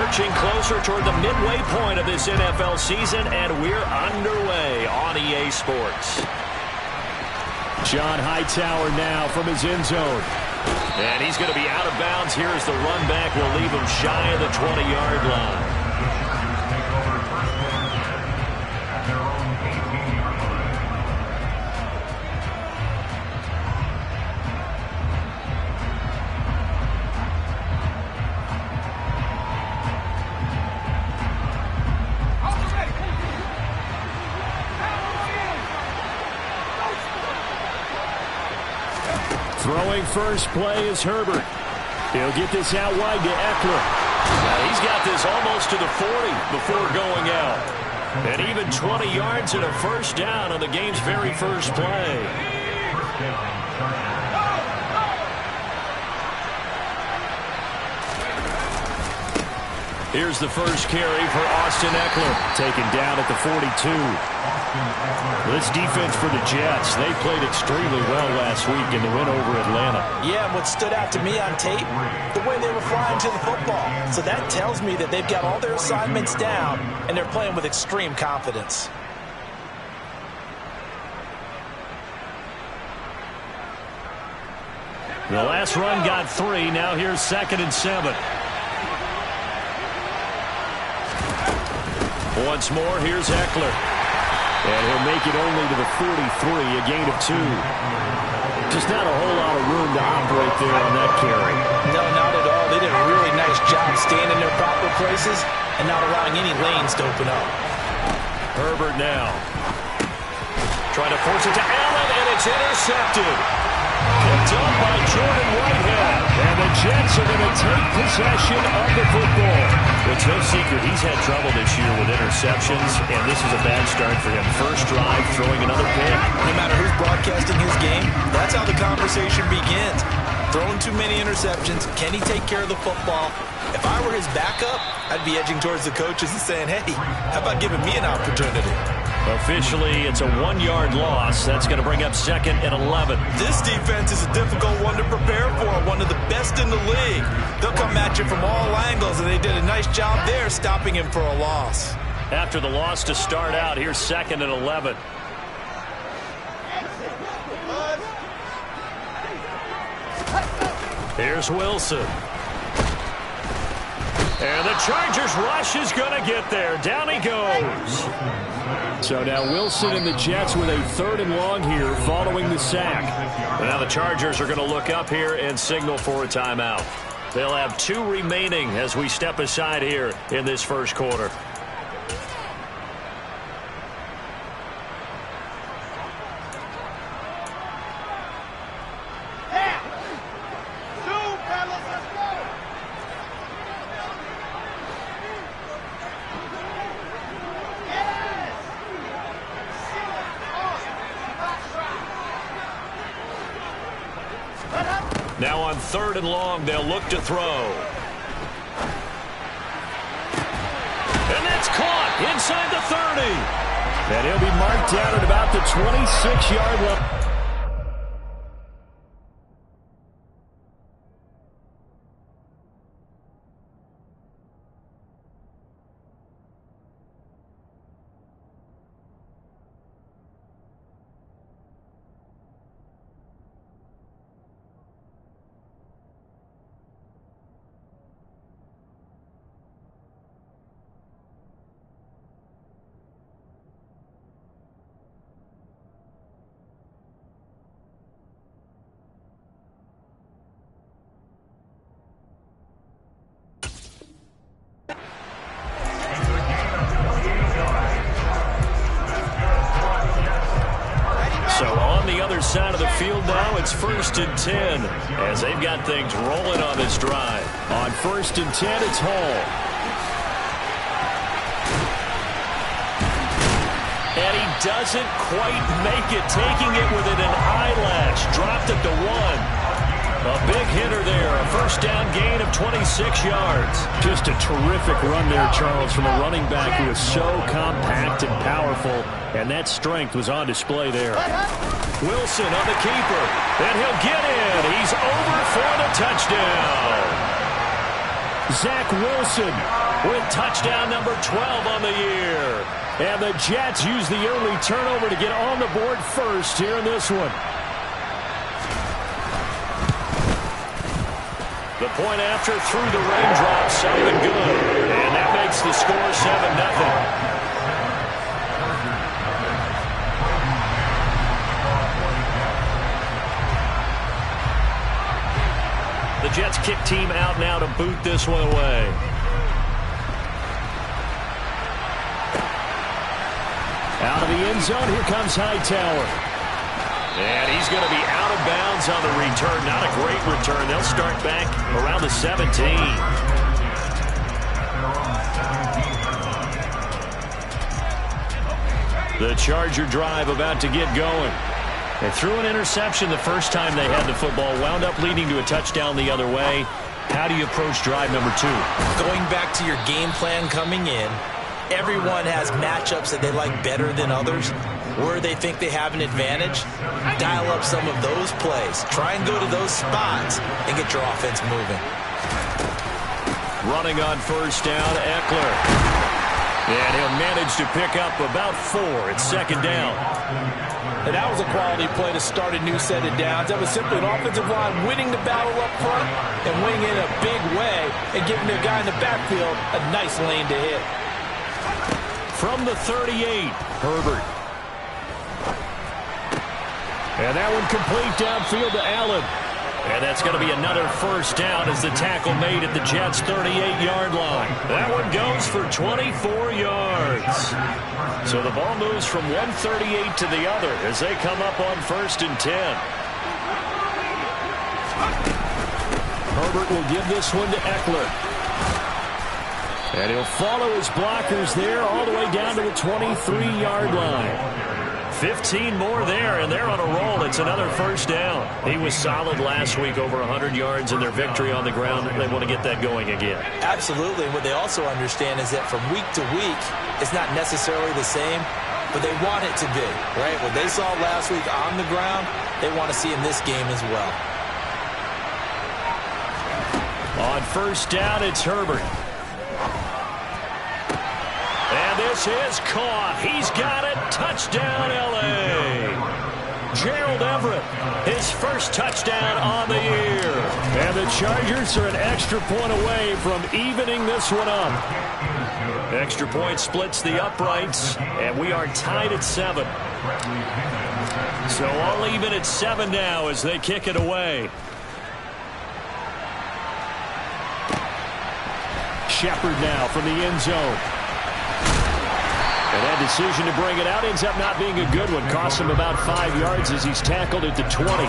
Inching closer toward the midway point of this NFL season, and we're underway on EA Sports. John Hightower now from his end zone. And he's going to be out of bounds here as the run back will leave him shy of the 20-yard line. Throwing first play is Herbert. He'll get this out wide to Eckler. Now he's got this almost to the 40 before going out. And even 20 yards and a first down on the game's very first play. Here's the first carry for Austin Eckler. Taken down at the 42. This defense for the Jets, they played extremely well last week in the win over Atlanta. Yeah, and what stood out to me on tape, the way they were flying to the football. So that tells me that they've got all their assignments down, and they're playing with extreme confidence. The last run got 3. Now here's 2nd and 7. Once more, here's Eckler. And he'll make it only to the 43, a gain of 2. Just not a whole lot of room to operate there on that carry. No, not at all. They did a really nice job staying in their proper places and not allowing any lanes to open up. Herbert now. Trying to force it to Allen, and it's intercepted. Picked up by Jordan Whitehead. And the Jets are going to take possession of the football. It's no secret he's had trouble this year with interceptions, and this is a bad start for him. First drive, throwing another pick. No matter who's broadcasting his game, that's how the conversation begins. Throwing too many interceptions, can he take care of the football? If I were his backup, I'd be edging towards the coaches and saying, hey, how about giving me an opportunity? Officially, it's a 1-yard loss. That's going to bring up 2nd and 11. This defense is a difficult one to prepare for, one of the best in the league. They'll come at you from all angles, and they did a nice job there stopping him for a loss. After the loss to start out, here's 2nd and 11. Here's Wilson. And the Chargers rush is going to get there. Down he goes. So now Wilson and the Jets with a 3rd and long here following the sack. Now the Chargers are going to look up here and signal for a timeout. They'll have 2 remaining as we step aside here in this first quarter. Now on 3rd and long, they'll look to throw. And that's caught inside the 30. And he'll be marked down at about the 26-yard line. Side of the field now, it's 1st and 10 as they've got things rolling on this drive. On 1st and 10, it's Hall. And he doesn't quite make it, taking it within an eyelash. Dropped it to 1. A big hitter there, a first down gain of 26 yards. Just a terrific run there, Charles, from a running back who is so compact and powerful, and that strength was on display there. Wilson on the keeper, and he'll get in. He's over for the touchdown. Zach Wilson with touchdown number 12 on the year. And the Jets use the early turnover to get on the board first here in this one. The point after through the raindrops, up and good. And that makes the score 7-0. The Jets kick team out now to boot this one away. Out of the end zone, here comes Hightower. And he's going to be out of bounds on the return. Not a great return. They'll start back around the 17. The Charger drive about to get going. They threw an interception the first time they had the football, wound up leading to a touchdown the other way. How do you approach drive number 2? Going back to your game plan coming in, everyone has matchups that they like better than others. Where they think they have an advantage, dial up some of those plays. Try and go to those spots and get your offense moving. Running on first down, Eckler. And he'll manage to pick up about 4. It's second down. And that was a quality play to start a new set of downs. That was simply an offensive line winning the battle up front and winning in a big way and giving the guy in the backfield a nice lane to hit. From the 38, Herbert. And that one complete downfield to Allen. And that's going to be another first down as the tackle made at the Jets' 38-yard line. That one goes for 24 yards. So the ball moves from 138 to the other as they come up on 1st and 10. Herbert will give this one to Eckler. And he'll follow his blockers there all the way down to the 23-yard line. 15 more there, and they're on a roll. It's another first down. He was solid last week, over 100 yards in their victory on the ground. They want to get that going again. Absolutely. What they also understand is that from week to week, it's not necessarily the same, but they want it to be, right? What they saw last week on the ground, they want to see in this game as well. On first down, it's Herbert. And this is caught. He's got it. Touchdown, L.A. Gerald Everett, his first touchdown on the year. And the Chargers are an extra point away from evening this one up. Extra point splits the uprights, and we are tied at 7. So all even at 7 now as they kick it away. Shepard now from the end zone. And that decision to bring it out ends up not being a good one. Costs him about 5 yards as he's tackled at the 20.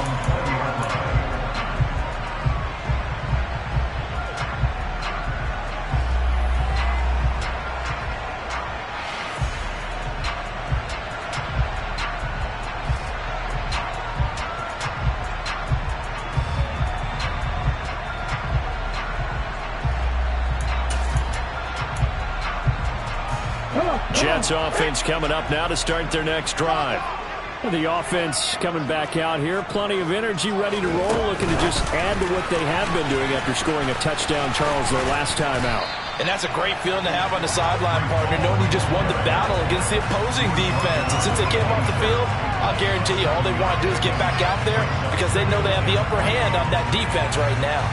Jets offense coming up now to start their next drive. The offense coming back out here. Plenty of energy, ready to roll, looking to just add to what they have been doing after scoring a touchdown, Charles, their last time out. And that's a great feeling to have on the sideline, partner, knowing you just won the battle against the opposing defense. And since they came off the field, I'll guarantee you all they want to do is get back out there because they know they have the upper hand on that defense right now.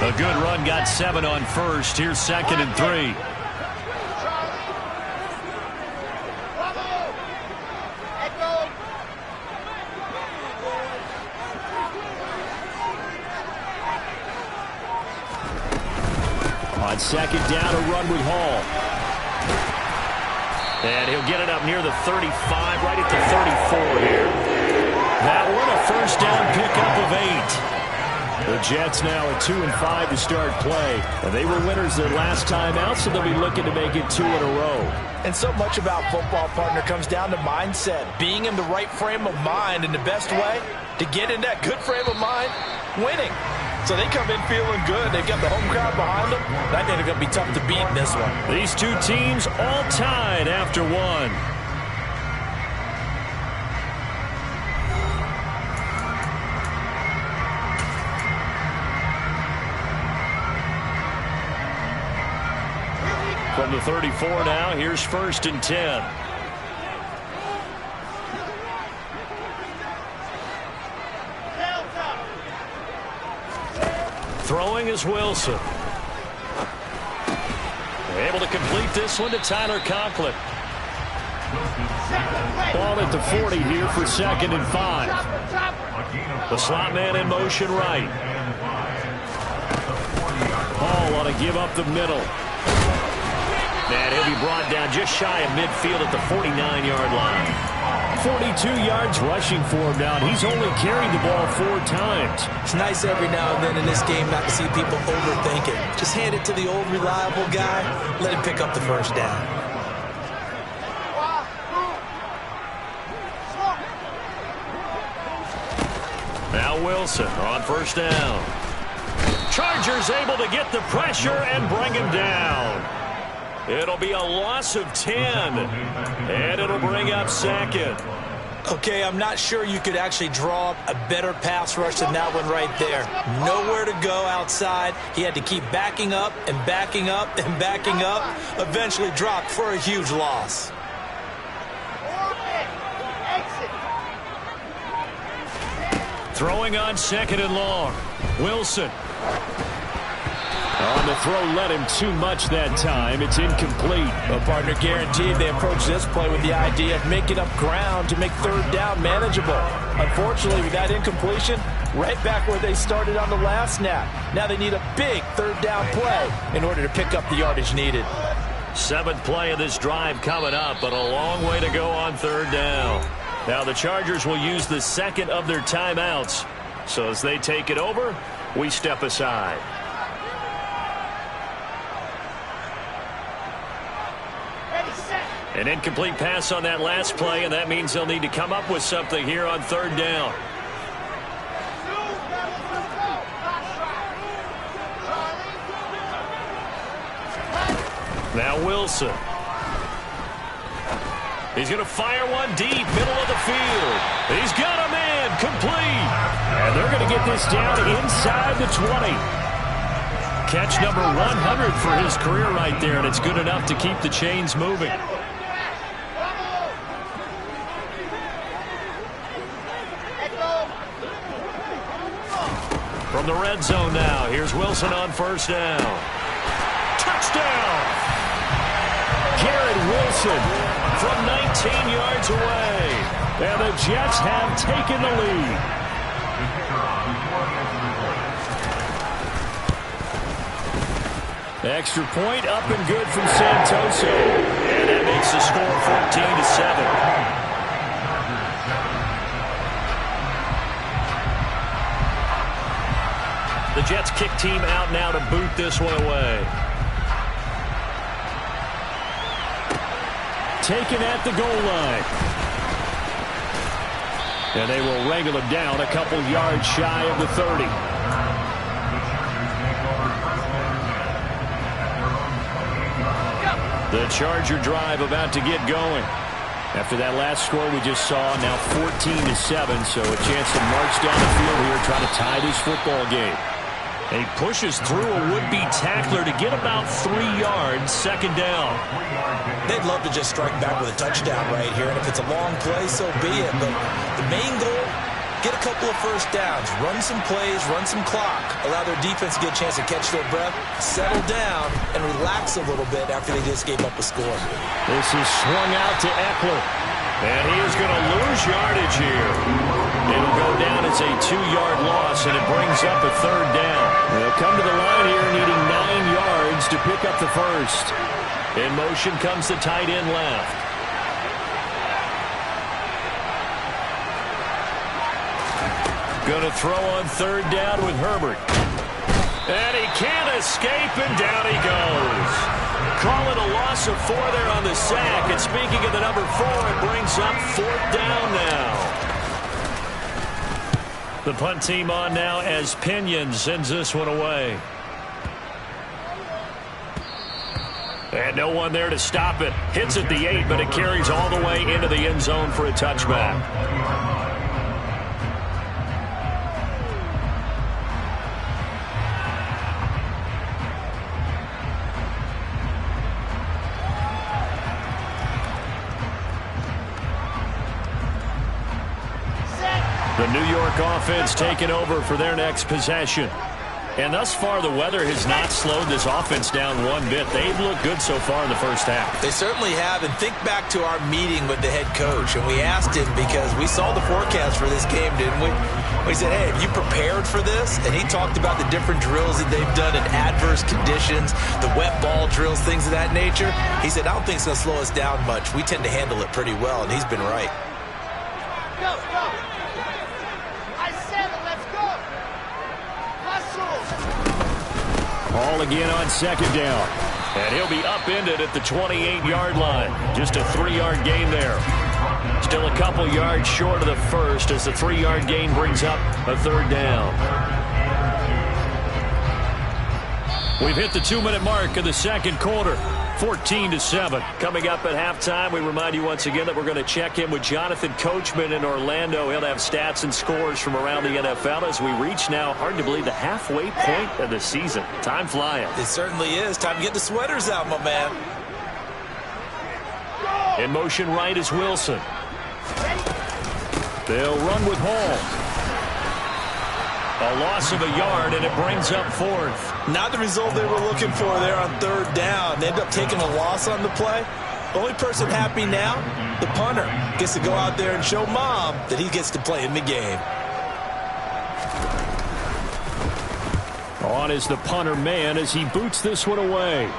A good run got 7 on first. Here's 2nd and 3. On 2nd down, a run with Hall. And he'll get it up near the 35, right at the 34 here. That one, a first down pickup of 8. The Jets now at 2-5 to start play. And they were winners their last time out, so they'll be looking to make it 2 in a row. And so much about football, partner, comes down to mindset. Being in the right frame of mind, and the best way to get in that good frame of mind, winning. So they come in feeling good. They've got the home crowd behind them. I think they're going to be tough to beat in this one. These two teams all tied after 1. the 34 now. Here's 1st and 10. Throwing is Wilson. They're able to complete this one to Tyler Conklin. Ball at the 40 here for 2nd and 5. The slot man in motion right. Hall ought to give up the middle. And he'll be brought down just shy of midfield at the 49-yard line. 42 yards rushing for him now. He's only carried the ball 4 times. It's nice every now and then in this game not to see people overthink it. Just hand it to the old reliable guy. Let him pick up the 1st down. Now Wilson on 1st down. Chargers able to get the pressure and bring him down. It'll be a loss of 10. And it'll bring up 2nd. Okay, I'm not sure you could actually draw up a better pass rush than that one right there. Nowhere to go outside. He had to keep backing up and backing up and backing up. Eventually dropped for a huge loss. Throwing on 2nd and long. Wilson. On the throw, led him too much that time. It's incomplete. Well, partner, guaranteed they approach this play with the idea of making up ground to make 3rd down manageable. Unfortunately, with that incompletion, right back where they started on the last snap. Now they need a big 3rd down play in order to pick up the yardage needed. 7th play of this drive coming up, but a long way to go on 3rd down. Now the Chargers will use the 2nd of their timeouts. So as they take it over, we step aside. An incomplete pass on that last play, and that means they'll need to come up with something here on 3rd down. Now Wilson. He's going to fire one deep, middle of the field. He's got a man, complete. And they're going to get this down inside the 20. Catch number 100 for his career right there, and it's good enough to keep the chains moving. From the red zone now, here's Wilson on 1st down. Touchdown! Garrett Wilson from 19 yards away. And the Jets have taken the lead. Extra point up and good from Santoso. And that makes the score 14-7. The Jets kick team out now to boot this one away. Taken at the goal line. And they will wrangle him down a couple yards shy of the 30. The Charger drive about to get going. After that last score we just saw, now 14-7, so a chance to march down the field here, try to tie this football game. And he pushes through a would-be tackler to get about 3 yards, 2nd down. They'd love to just strike back with a touchdown right here, and if it's a long play, so be it. But the main goal, get a couple of 1st downs, run some plays, run some clock, allow their defense to get a chance to catch their breath, settle down, and relax a little bit after they just gave up a score. This is swung out to Eckler. And he is going to lose yardage here. It'll go down as a 2-yard loss, and it brings up a 3rd down. They'll come to the line here needing 9 yards to pick up the 1st. In motion comes the tight end left. Going to throw on 3rd down with Herbert. And he can't escape, and down he goes. Call it a loss of 4 there on the sack. And speaking of the number 4, it brings up 4th down now. The punt team on now as Pinion sends this one away. And no one there to stop it. Hits at the 8, but it carries all the way into the end zone for a touchback. The New York offense taking over for their next possession. And thus far, the weather has not slowed this offense down one bit. They've looked good so far in the first half. They certainly have. And think back to our meeting with the head coach. And we asked him because we saw the forecast for this game, didn't we? We said, hey, have you prepared for this? And he talked about the different drills that they've done in adverse conditions, the wet ball drills, things of that nature. He said, I don't think it's going to slow us down much. We tend to handle it pretty well, and he's been right. Go, go. I said it, let's go. Ball again on second down. And he'll be upended at the 28-yard line. Just a 3-yard gain there. Still a couple yards short of the first as the 3-yard gain brings up a third down. We've hit the 2-minute mark of the second quarter. 14-7. Coming up at halftime, we remind you once again that we're going to check in with Jonathan Coachman in Orlando. He'll have stats and scores from around the NFL as we reach now, hard to believe, the halfway point of the season. Time flying. It certainly is. Time to get the sweaters out, my man. In motion right is Wilson. They'll run with Hall. A loss of a yard, and it brings up fourth. Not the result they were looking for there on third down. They end up taking a loss on the play. The only person happy now, the punter, gets to go out there and show Mom that he gets to play in the game. On is the punter man as he boots this one away.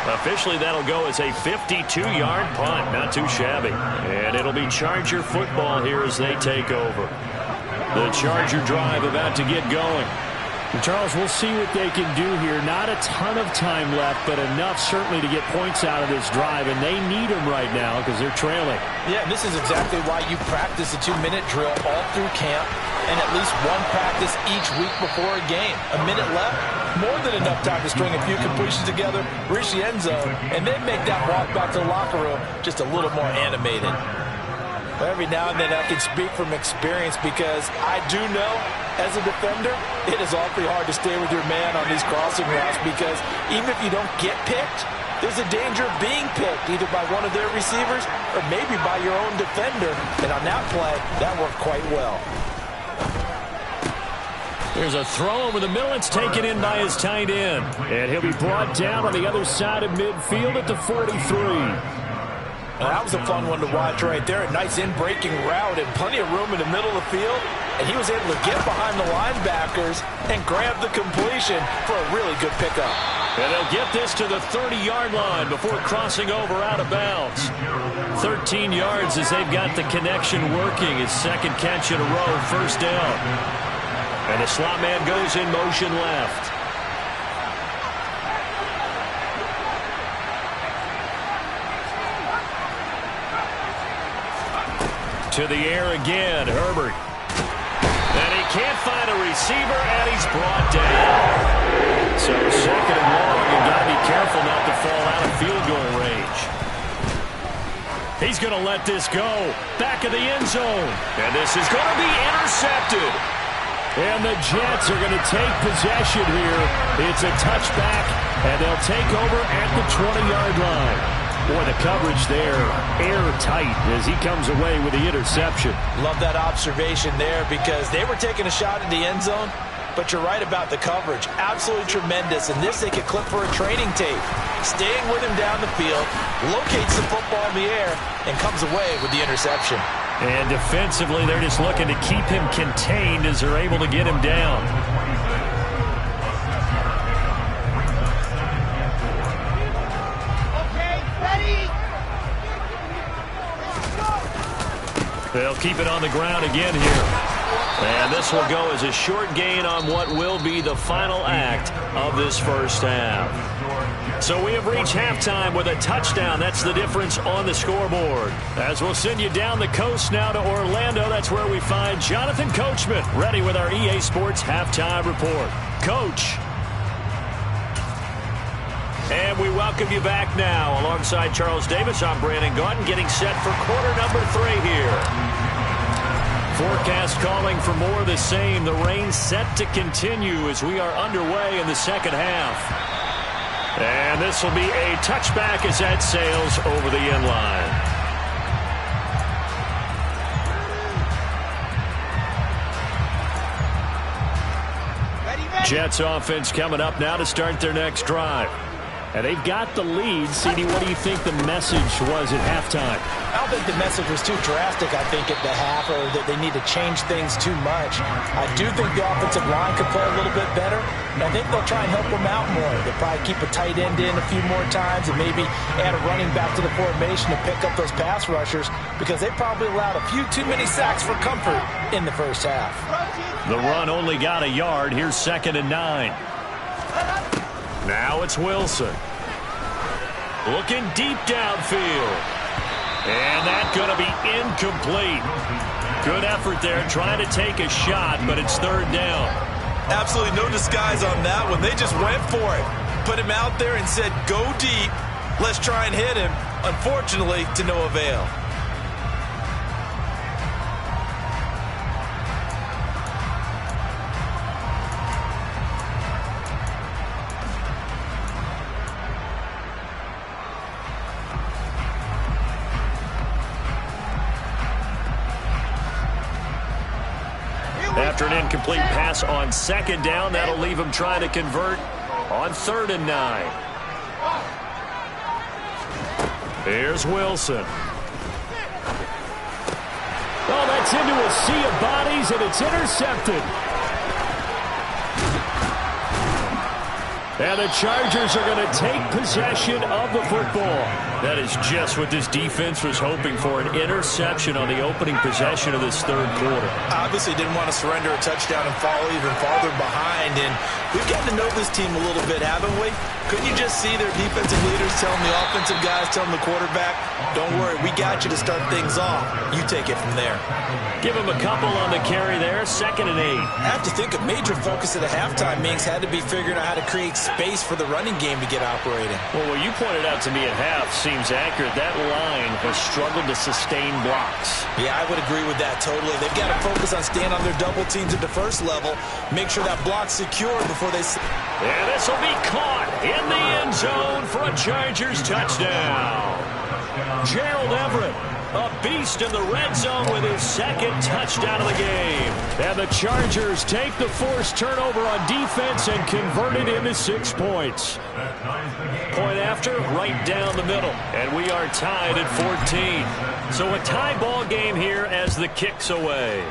Officially, that'll go as a 52-yard punt. Not too shabby. And it'll be Charger football here as they take over. The Charger drive about to get going. And Charles, we'll see what they can do here. Not a ton of time left, but enough certainly to get points out of this drive, and they need them right now because they're trailing. Yeah, and this is exactly why you practice a 2-minute drill all through camp and at least one practice each week before a game. A minute left, more than enough time to string a few completions together, reach the end zone, and then make that walk back to the locker room just a little more animated. Every now and then I can speak from experience because I do know, as a defender, it is awfully hard to stay with your man on these crossing routes because even if you don't get picked, there's a danger of being picked either by one of their receivers or maybe by your own defender. And on that play, that worked quite well. There's a throw over the middle. It's taken in by his tight end. And he'll be brought down on the other side of midfield at the 43. Well, that was a fun one to watch right there. A nice in-breaking route and plenty of room in the middle of the field. And he was able to get behind the linebackers and grab the completion for a really good pickup. And they'll get this to the 30-yard line before crossing over out of bounds. 13 yards as they've got the connection working. His second catch in a row, first down. And the slot man goes in motion left. To the air again, Herbert. And he can't find a receiver, and he's brought down. So second and long, you've got to be careful not to fall out of field goal range. He's going to let this go. Back of the end zone. And this is going to be intercepted. And the Jets are going to take possession here. It's a touchback, and they'll take over at the 20-yard line. Boy, the coverage there, airtight as he comes away with the interception. Love that observation there because they were taking a shot at the end zone, but you're right about the coverage. Absolutely tremendous, and this they could clip for a training tape. Staying with him down the field, locates the football in the air, and comes away with the interception. And defensively, they're just looking to keep him contained as they're able to get him down. They'll keep it on the ground again here. And this will go as a short gain on what will be the final act of this first half. So we have reached halftime with a touchdown. That's the difference on the scoreboard. As we'll send you down the coast now to Orlando, that's where we find Jonathan Coachman, ready with our EA Sports halftime report. Coach. And we welcome you back now. Alongside Charles Davis, I'm Brandon Gaudin, getting set for quarter number 3 here. Forecast calling for more of the same. The rain set to continue as we are underway in the second half. And this will be a touchback as that sails over the end line. Jets offense coming up now to start their next drive. And they've got the lead. CD, what do you think the message was at halftime? I don't think the message was too drastic, I think, at the half, or that they need to change things too much. I do think the offensive line could play a little bit better, and I think they'll try and help them out more. They'll probably keep a tight end in a few more times and maybe add a running back to the formation to pick up those pass rushers, because they probably allowed a few too many sacks for comfort in the first half. The run only got a yard. Here's 2nd and 9. Now it's Wilson. Looking deep downfield. And that's going to be incomplete. Good effort there trying to take a shot, but it's 3rd down. Absolutely no disguise on that one. They just went for it. Put him out there and said, go deep. Let's try and hit him. Unfortunately, to no avail. After an incomplete pass on 2nd down, that'll leave him trying to convert on 3rd and 9. Here's Wilson. Oh, that's into a sea of bodies, and it's intercepted. And the Chargers are going to take possession of the football. That is just what this defense was hoping for, an interception on the opening possession of this 3rd quarter. Obviously didn't want to surrender a touchdown and fall even farther behind. And we've gotten to know this team a little bit, haven't we? Couldn't you just see their defensive leaders telling the offensive guys, telling the quarterback, don't worry, we got you to start things off. You take it from there. Give him a couple on the carry there, 2nd and 8. I have to think a major focus at the halftime means had to be figuring out how to create space for the running game to get operating. Well, what you pointed out to me at half seems accurate. That line has struggled to sustain blocks. Yeah, I would agree with that totally. They've got to focus on staying on their double teams at the first level. Make sure that block's secure before they... And this will be caught in the end zone for a Chargers touchdown. Gerald Everett, a beast in the red zone with his 2nd touchdown of the game. And the Chargers take the forced turnover on defense and convert it into 6 points. Point after, right down the middle. And we are tied at 14. So a tie ball game here as the kick's away.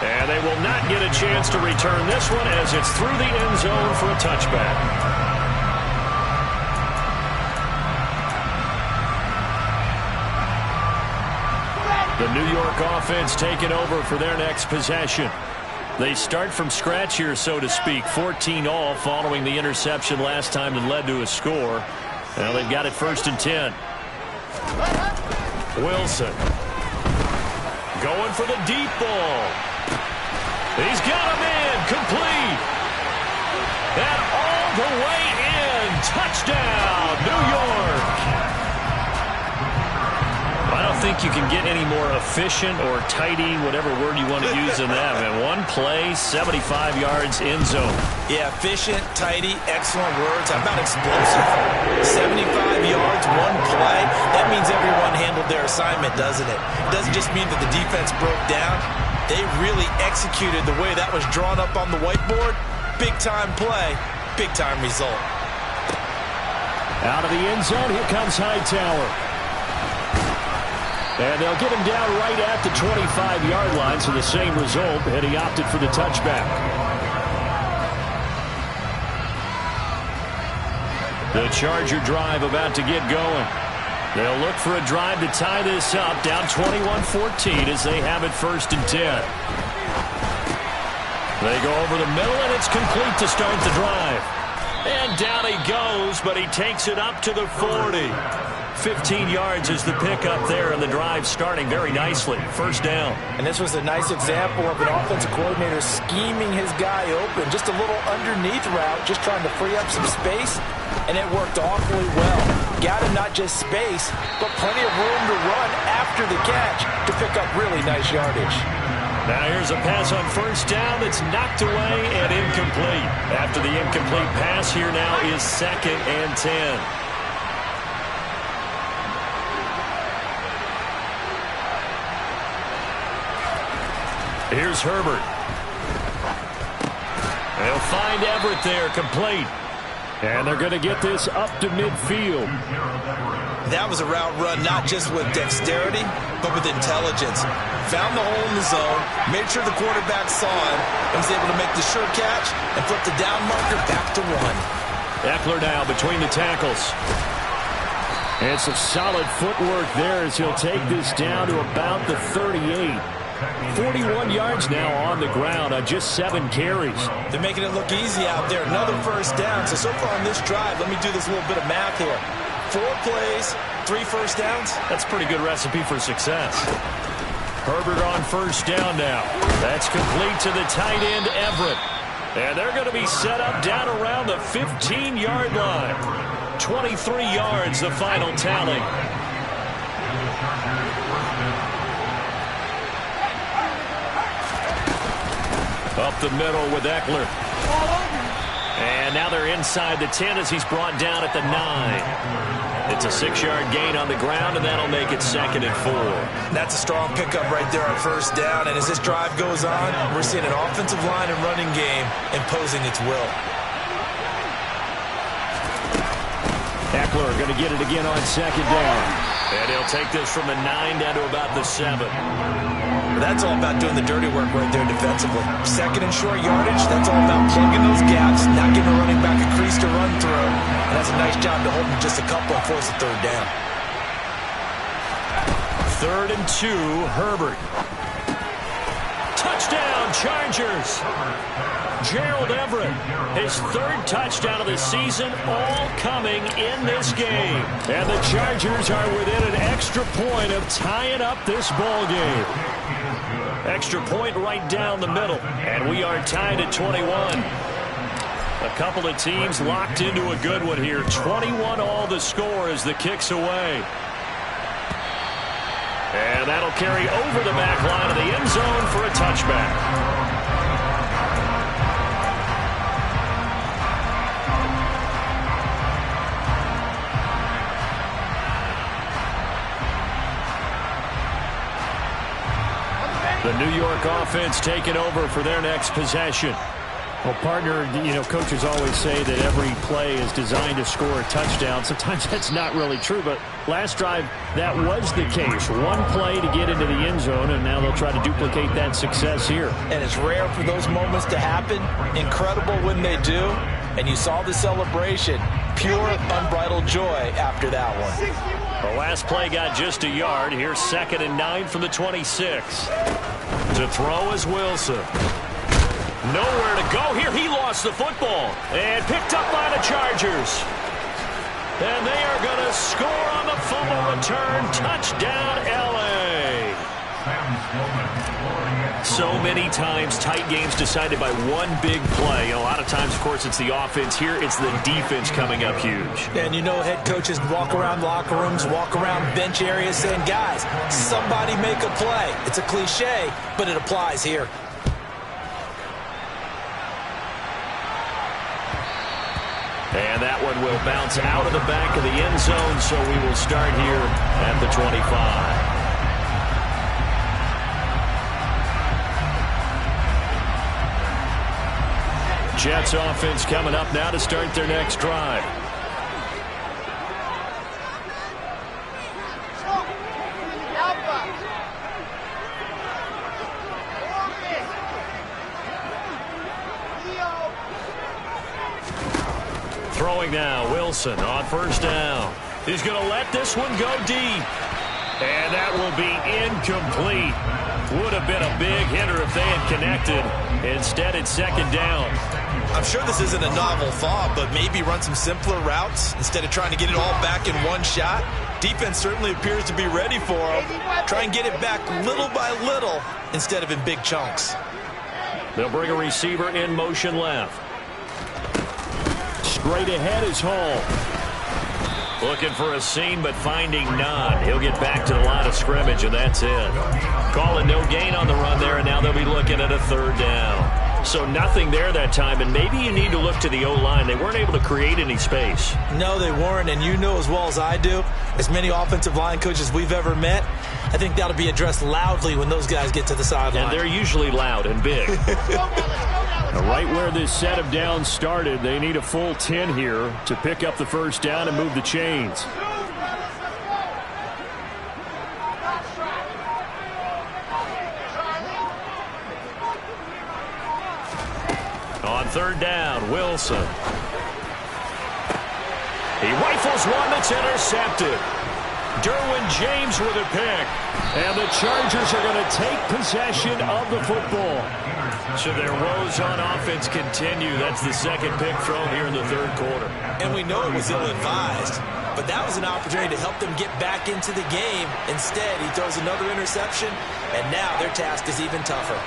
And they will not get a chance to return this one as it's through the end zone for a touchback. The New York offense taking over for their next possession. They start from scratch here, so to speak. 14 all following the interception last time that led to a score. Now they've got it 1st and 10. Wilson going for the deep ball. He's got him in, complete. And all the way in, touchdown, New York. I don't think you can get any more efficient or tidy, whatever word you want to use in that. Man, one play, 75 yards, end zone. Yeah, efficient, tidy, excellent words. How about explosive? 75 yards, one play. That means everyone handled their assignment, doesn't it? It doesn't just mean that the defense broke down. They really executed the way that was drawn up on the whiteboard. Big-time play, big-time result. Out of the end zone, here comes Hightower. And they'll get him down right at the 25-yard line, so the same result, and he opted for the touchback. The Charger drive about to get going. They'll look for a drive to tie this up, down 21-14 as they have it 1st and 10. They go over the middle, and it's complete to start the drive. And down he goes, but he takes it up to the 40. 15 yards is the pickup there, and the drive starting very nicely. 1st down. And this was a nice example of an offensive coordinator scheming his guy open. Just a little underneath route, just trying to free up some space, and it worked awfully well. Got him not just space, but plenty of room to run after the catch to pick up really nice yardage. Now here's a pass on 1st down that's knocked away and incomplete. After the incomplete pass, here now is 2nd and 10. Here's Herbert. They'll find Everett there, complete. And they're going to get this up to midfield. That was a route run not just with dexterity, but with intelligence. Found the hole in the zone, made sure the quarterback saw him, and was able to make the sure catch and flip the down marker back to 1. Eckler now between the tackles. And some solid footwork there as he'll take this down to about the 38. 41 yards now on the ground on just 7 carries. They're making it look easy out there. Another first down. So far on this drive, let me do this little bit of math here. 4 plays, 3 first downs. That's a pretty good recipe for success. Herbert on first down now. That's complete to the tight end, Everett. And they're going to be set up down around the 15-yard line. 23 yards, the final tally. Up the middle with Eckler. And now they're inside the 10 as he's brought down at the 9. It's a 6-yard gain on the ground, and that'll make it 2nd and 4. That's a strong pickup right there on first down. And as this drive goes on, we're seeing an offensive line and running game imposing its will. Eckler going to get it again on 2nd down. And he'll take this from the 9 down to about the 7. That's all about doing the dirty work right there defensively. 2nd and short yardage, that's all about plugging those gaps, not giving a running back a crease to run through. And that's a nice job to hold him just a couple and force a 3rd down. 3rd and 2, Herbert. Touchdown, Chargers. Gerald Everett, his 3rd touchdown of the season, all coming in this game. And the Chargers are within an extra point of tying up this ball game. Extra point right down the middle, and we are tied at 21. A couple of teams locked into a good one here. 21 all the score as the kick's away. And that'll carry over the back line of the end zone for a touchback. The New York offense taking over for their next possession. Well, partner, coaches always say that every play is designed to score a touchdown. Sometimes that's not really true, but last drive, that was the case. 1 play to get into the end zone, and now they'll try to duplicate that success here. And it's rare for those moments to happen. Incredible when they do. And you saw the celebration. Pure, unbridled joy after that one. The last play got just a yard. Here's 2nd and 9 from the 26. To throw is Wilson. Nowhere to go here. He lost the football and picked up by the Chargers. And they are going to score on the fumble return. Touchdown, L.A. So many times tight games decided by one big play. A lot of times, of course, it's the offense. Here, it's the defense coming up huge. And head coaches walk around locker rooms, walk around bench areas saying, guys, somebody make a play. It's a cliche, but it applies here. And that one will bounce out of the back of the end zone, so we will start here at the 25. Jets offense coming up now to start their next drive. Throwing now, Wilson on first down. He's going to let this one go deep. And that will be incomplete. Would have been a big hitter if they had connected. Instead, it's 2nd down. I'm sure this isn't a novel thought, but maybe run some simpler routes instead of trying to get it all back in one shot. Defense certainly appears to be ready for him. Try and get it back little by little instead of in big chunks. They'll bring a receiver in motion left. Straight ahead is Hall. Looking for a seam, but finding none. He'll get back to the line of scrimmage, and that's it. Calling no gain on the run there, and now they'll be looking at a 3rd down. So nothing there that time, and maybe you need to look to the O-line. They weren't able to create any space. No, they weren't, and you know as well as I do, as many offensive line coaches we've ever met, I think that'll be addressed loudly when those guys get to the sideline. And they're usually loud and big. Right where this set of downs started, they need a full 10 here to pick up the first down and move the chains. On third down, Wilson. He rifles one that's intercepted. Derwin James with a pick. And the Chargers are going to take possession of the football. So their woes on offense continue. That's the second pick thrown here in the third quarter. And we know it was ill-advised, but that was an opportunity to help them get back into the game. Instead, he throws another interception, and now their task is even tougher.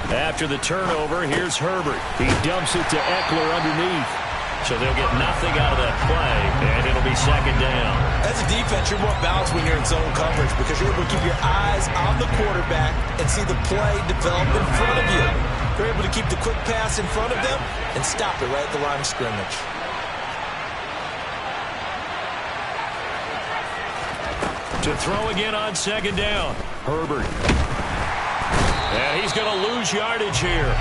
After the turnover, here's Herbert. He dumps it to Eckler underneath. So they'll get nothing out of that play, and it'll be second down. As a defense, you're more balanced when you're in zone coverage because you're able to keep your eyes on the quarterback and see the play develop in front of you. You're able to keep the quick pass in front of them and stop it right at the line of scrimmage. To throw again on second down, Herbert. And he's going to lose yardage here.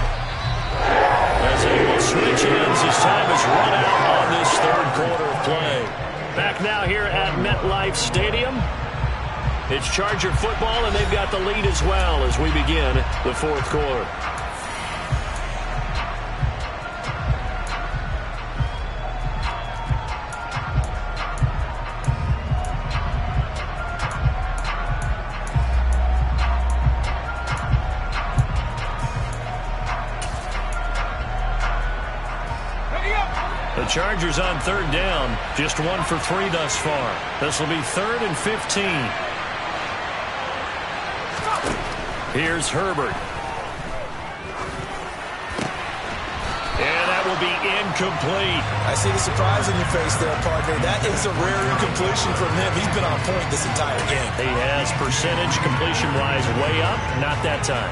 As they will switch ends as time is run out on this third quarter of play. Back now here at MetLife Stadium. It's Charger football, and they've got the lead as well as we begin the fourth quarter. The Chargers on third down, just 1 for 3 thus far. This will be 3rd and 15. Here's Herbert. And that will be incomplete. I see the surprise in your face there, partner. That is a rare incompletion from him. He's been on point this entire game. He has percentage completion-wise way up, not that time.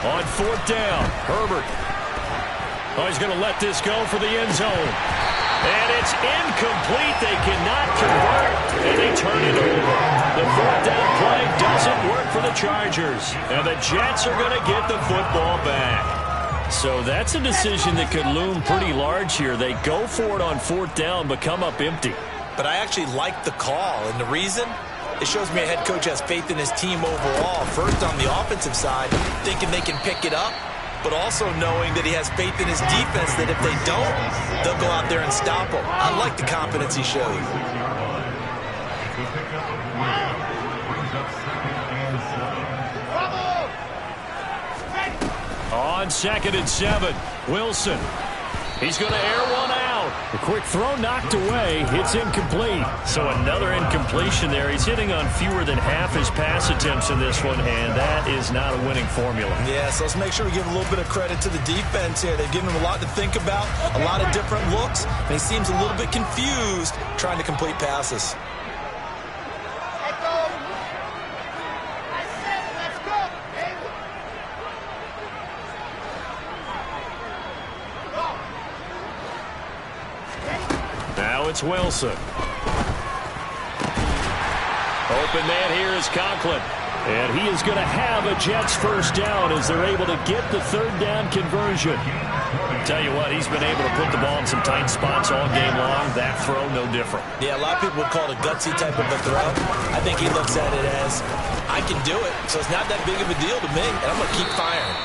On fourth down, Herbert. Oh, he's going to let this go for the end zone. And it's incomplete. They cannot convert, and they turn it over. The fourth down play doesn't work for the Chargers. And the Jets are going to get the football back. So that's a decision that could loom pretty large here. They go for it on fourth down, but come up empty. But I actually like the call, and the reason? It shows me a head coach has faith in his team overall. First, on the offensive side, thinking they can pick it up, but also knowing that he has faith in his defense that if they don't, they'll go out there and stop them. I like the confidence he showed. On 2nd and 7, Wilson. He's going to air one out. The quick throw knocked away. It's incomplete. So another incompletion there. He's hitting on fewer than half his pass attempts in this one, and that is not a winning formula. Yeah, so let's make sure we give a little bit of credit to the defense here. They've given him a lot to think about, a lot of different looks, and he seems a little bit confused trying to complete passes. Now it's Wilson. Open man here is Conklin. And he is going to have a Jets first down as they're able to get the third down conversion. Tell you what, he's been able to put the ball in some tight spots all game long. That throw, no different. Yeah, a lot of people would call it a gutsy type of a throw. I think he looks at it as, I can do it, so it's not that big of a deal to me, and I'm going to keep firing.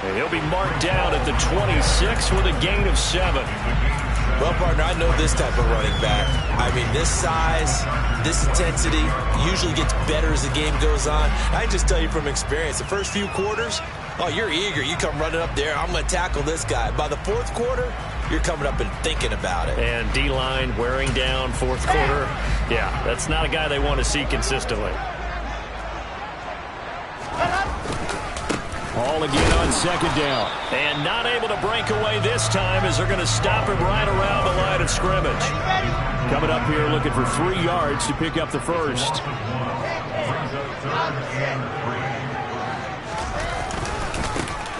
And he'll be marked down at the 26 with a gain of 7. Well, partner, I know this type of running back. I mean, this size, this intensity usually gets better as the game goes on. I can just tell you from experience, the first few quarters, oh, you're eager. You come running up there, I'm going to tackle this guy. By the fourth quarter, you're coming up and thinking about it. And D-line wearing down fourth quarter. Yeah, that's not a guy they want to see consistently. Ball again on second down. And not able to break away this time as they're going to stop him right around the line of scrimmage. Coming up here looking for 3 yards to pick up the first.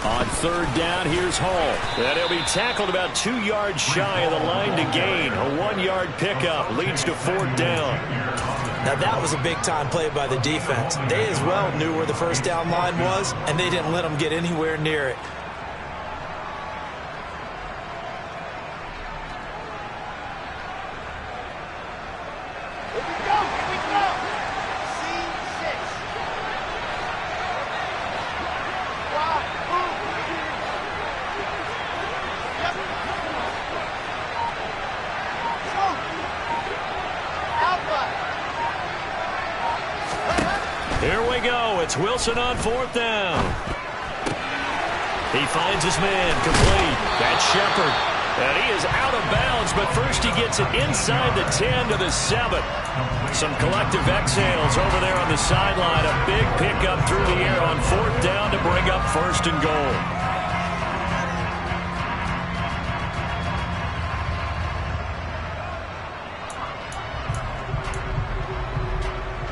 On third down, here's Hall. And he'll be tackled about 2 yards shy of the line to gain. A 1-yard pickup leads to fourth down. Now, that was a big-time play by the defense. They as well knew where the first down line was, and they didn't let them get anywhere near it. Here we go, here we go. C6. Wow, move. Yep. Alpha. Here we go. It's Wilson on fourth down. He finds his man complete. That's Shepard. And he is out of bounds, but first he gets it inside the 10 to the 7. Some collective exhales over there on the sideline. A big pickup through the air on fourth down to bring up first and goal.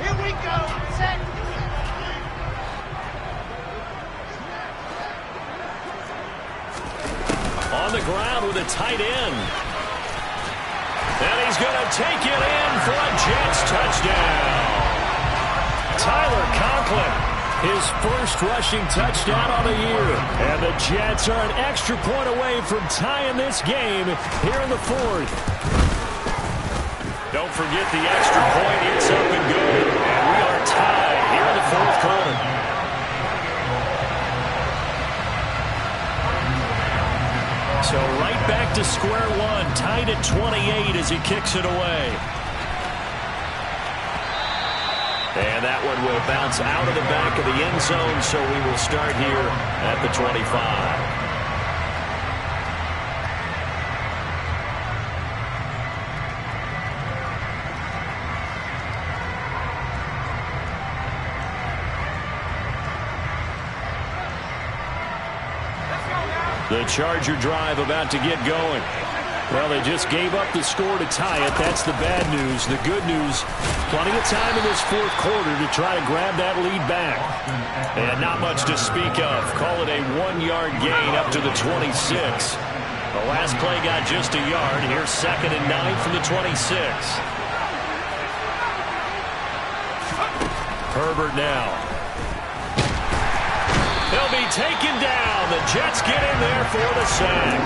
Here we go. Set. On the ground with a tight end. And he's going to take it in for a Jets touchdown. Tyler Conklin, his first rushing touchdown on the year. And the Jets are an extra point away from tying this game here in the fourth. Don't forget the extra point. It's up and good. And we are tied here in the fourth quarter. So right back to square one, tied at 28 as he kicks it away. And that one will bounce out of the back of the end zone, so we will start here at the 25. The Charger drive about to get going. Well, they just gave up the score to tie it. That's the bad news. The good news, plenty of time in this fourth quarter to try to grab that lead back. And not much to speak of. Call it a 1-yard gain up to the 26. The last play got just a yard. Here's 2nd and 9 from the 26. Herbert now. He'll be taken down. The Jets get in there for the sack.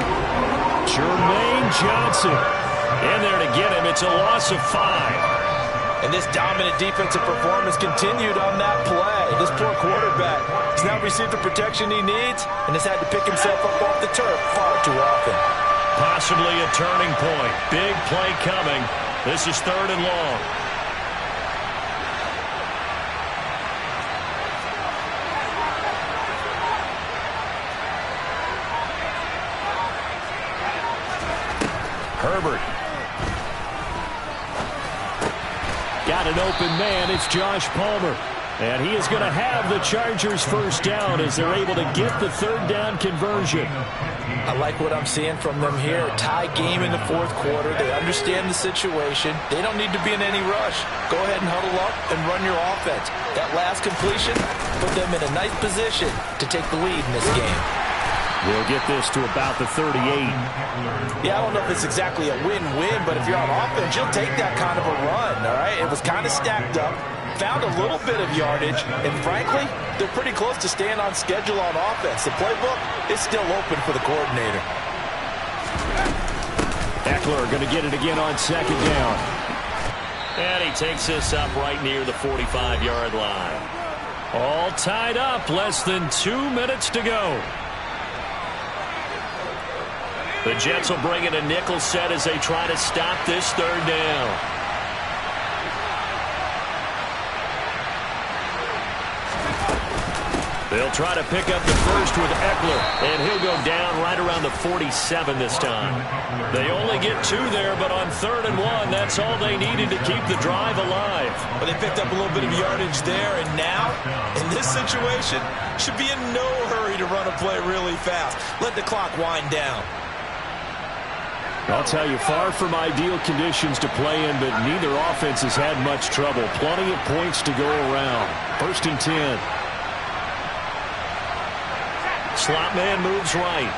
Jermaine Johnson in there to get him. It's a loss of 5. And this dominant defensive performance continued on that play. This poor quarterback has now received the protection he needs and has had to pick himself up off the turf far too often. Possibly a turning point. Big play coming. This is 3rd and long. Herbert. Got an open man. It's Josh Palmer. And he is going to have the Chargers first down as they're able to get the 3rd down conversion. I like what I'm seeing from them here. Tie game in the fourth quarter. They understand the situation. They don't need to be in any rush. Go ahead and huddle up and run your offense. That last completion put them in a nice position to take the lead in this game. We'll get this to about the 38. Yeah, I don't know if it's exactly a win-win, but if you're on offense, you'll take that kind of a run, all right? It was kind of stacked up, found a little bit of yardage, and frankly, they're pretty close to staying on schedule on offense. The playbook is still open for the coordinator. Eckler going to get it again on 2nd down. And he takes this up right near the 45-yard line. All tied up, less than 2 minutes to go. The Jets will bring in a nickel set as they try to stop this third down. They'll try to pick up the first with Eckler, and he'll go down right around the 47 this time. They only get 2 there, but on 3rd and 1, that's all they needed to keep the drive alive. Well, they picked up a little bit of yardage there, and now, in this situation, should be in no hurry to run a play really fast. Let the clock wind down. I'll tell you, far from ideal conditions to play in, but neither offense has had much trouble. Plenty of points to go around. 1st and 10. Slot man moves right.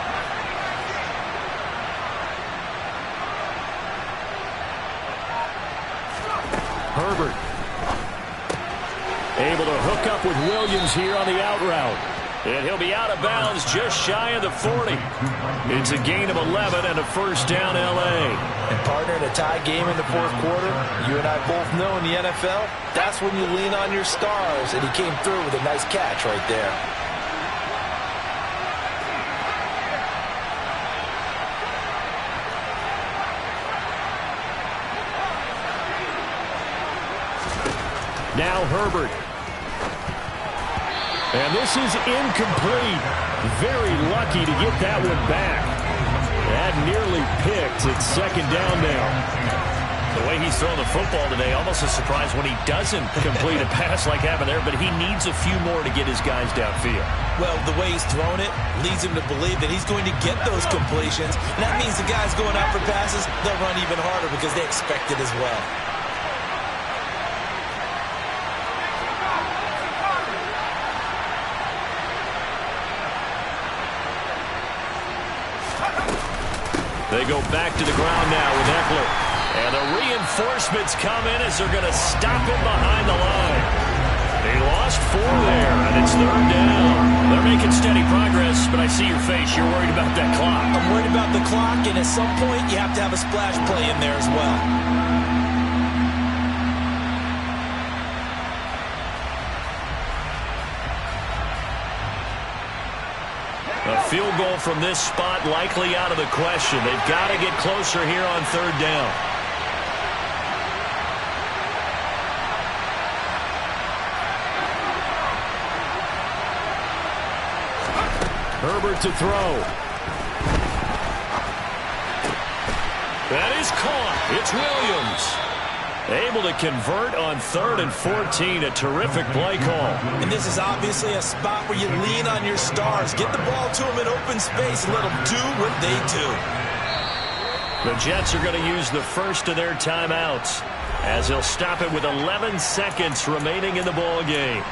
Herbert. Able to hook up with Williams here on the out route. And he'll be out of bounds just shy of the 40. It's a gain of 11 and a first down L.A. And partner, in a tie game in the 4th quarter, you and I both know in the NFL, that's when you lean on your stars. And he came through with a nice catch right there. Now Herbert. And this is incomplete. Very lucky to get that one back. That nearly picked. It's 2nd down now. The way he's throwing the football today, almost a surprise when he doesn't complete a pass like happened there, but he needs a few more to get his guys downfield. Well, the way he's thrown it leads him to believe that he's going to get those completions. And that means the guys going out for passes, they'll run even harder because they expect it as well. They go back to the ground now with Eckler. And the reinforcements come in as they're going to stop him behind the line. They lost 4 there, and it's 3rd down. They're making steady progress, but I see your face. You're worried about that clock. I'm worried about the clock, and at some point, you have to have a splash play in there as well. A field goal from this spot likely out of the question. They've got to get closer here on 3rd down. Herbert to throw. That is caught. It's Williams. Able to convert on 3rd and 14. A terrific play call. And this is obviously a spot where you lean on your stars. Get the ball to them in open space and let them do what they do. The Jets are going to use the first of their timeouts as they'll stop it with 11 seconds remaining in the ball game.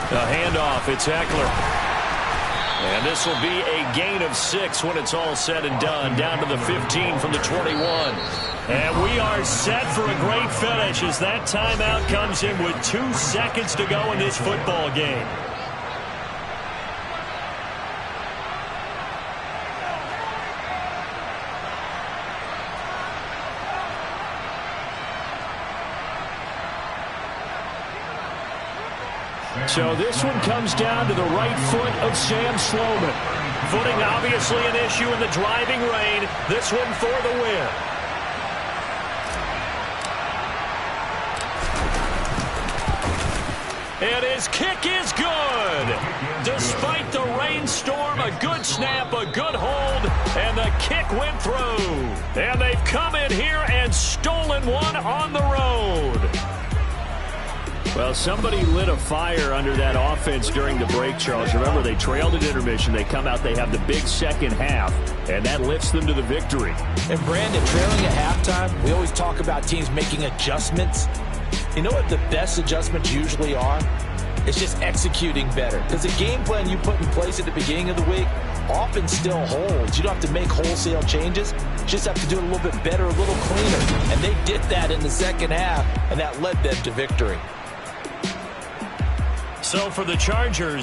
The handoff, it's Eckler. And this will be a gain of 6 when it's all said and done. Down to the 15 from the 21. And we are set for a great finish as that timeout comes in with 2 seconds to go in this football game. So this one comes down to the right foot of Sam Sloman. Footing obviously an issue in the driving rain. This one for the win. And his kick is good. Despite the rainstorm, a good snap, a good hold, and the kick went through. And they've come in here and stolen one on the road. Well, somebody lit a fire under that offense during the break, Charles. Remember, they trailed at intermission. They come out, they have the big second half, and that lifts them to the victory. And Brandon, trailing at halftime, we always talk about teams making adjustments. You know what the best adjustments usually are? It's just executing better. Because the game plan you put in place at the beginning of the week often still holds. You don't have to make wholesale changes. You just have to do it a little bit better, a little cleaner. And they did that in the second half, and that led them to victory. So for the Chargers,